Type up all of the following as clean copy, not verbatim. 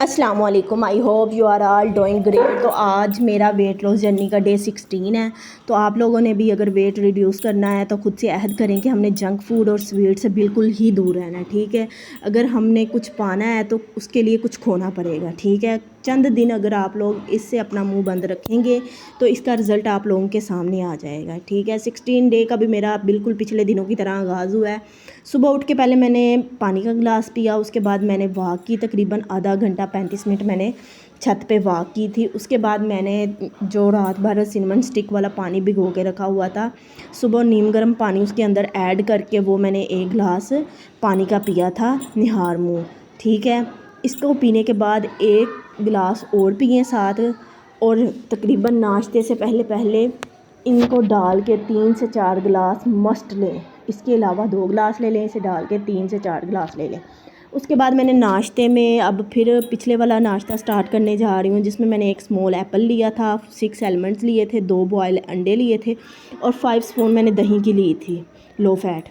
अस्सलाम वालेकुम। I hope you are all doing great. तो आज मेरा वेट लॉस जर्नी का डे 16 है। तो आप लोगों ने भी अगर वेट रिड्यूस करना है तो खुद से अहद करें कि हमने जंक फूड और स्वीट से बिल्कुल ही दूर रहना है, ठीक है। अगर हमने कुछ पाना है तो उसके लिए कुछ खोना पड़ेगा, ठीक है। चंद दिन अगर आप लोग इससे अपना मुंह बंद रखेंगे तो इसका रिज़ल्ट आप लोगों के सामने आ जाएगा, ठीक है। 16 डे का भी मेरा बिल्कुल पिछले दिनों की तरह आगाज़ हुआ है। सुबह उठ के पहले मैंने पानी का गिलास पिया, उसके बाद मैंने वॉक की, तकरीबन आधा घंटा 35 मिनट मैंने छत पे वॉक की थी। उसके बाद मैंने जो रात भर सिनेमन स्टिक वाला पानी भिगो के रखा हुआ था, सुबह नीम गर्म पानी उसके अंदर ऐड करके वो मैंने 1 गिलास पानी का पिया था निहार मुँह, ठीक है। इसको पीने के बाद 1 गिलास और पिए साथ, और तकरीबन नाश्ते से पहले पहले इनको डाल के 3 से 4 गिलास मस्ट लें। इसके अलावा 2 गिलास ले लें, इसे डाल के 3 से 4 गिलास ले लें। उसके बाद मैंने नाश्ते में अब फिर पिछले वाला नाश्ता स्टार्ट करने जा रही हूँ, जिसमें मैंने 1 स्मॉल एप्पल लिया था, 6 आलमंड्स लिए थे, 2 बॉयल अंडे लिए थे और 5 स्पून मैंने दही की ली थी लो फैट।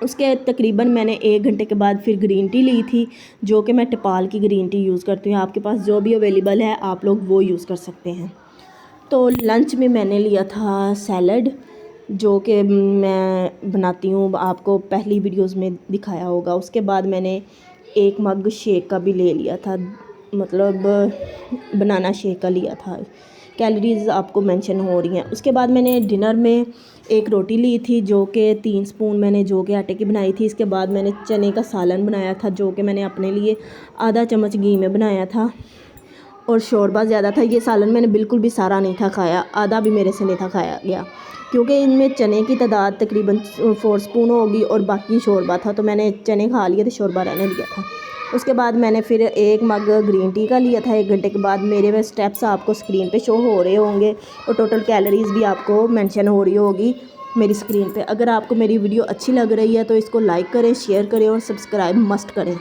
उसके तकरीबन मैंने 1 घंटे के बाद फिर ग्रीन टी ली थी, जो कि मैं टपाल की ग्रीन टी यूज़ करती हूँ। आपके पास जो भी अवेलेबल है आप लोग वो यूज़ कर सकते हैं। तो लंच में मैंने लिया था सैलड, जो कि मैं बनाती हूँ, आपको पहली वीडियोस में दिखाया होगा। उसके बाद मैंने 1 मग शेक का भी ले लिया था, मतलब बनाना शेक का लिया था। कैलोरीज़ आपको मेंशन हो रही हैं। उसके बाद मैंने डिनर में 1 रोटी ली थी, जो कि 3 स्पून मैंने जौ के आटे की बनाई थी। इसके बाद मैंने चने का सालन बनाया था, जो कि मैंने अपने लिए आधा चम्मच घी में बनाया था, और शोरबा ज़्यादा था। ये सालन मैंने बिल्कुल भी सारा नहीं था खाया, आधा भी मेरे से नहीं था खाया गया, क्योंकि इनमें चने की तादाद तकरीबन 4 स्पून होगी और बाकी शोरबा था, तो मैंने चने खा लिए थे, शोरबा रहने दिया था। उसके बाद मैंने फिर 1 मग ग्रीन टी का लिया था 1 घंटे के बाद। मेरे में स्टेप्स आपको स्क्रीन पे शो हो रहे होंगे और टोटल कैलोरीज़ भी आपको मेंशन हो रही होगी मेरी स्क्रीन पे। अगर आपको मेरी वीडियो अच्छी लग रही है तो इसको लाइक करें, शेयर करें और सब्सक्राइब मस्ट करें।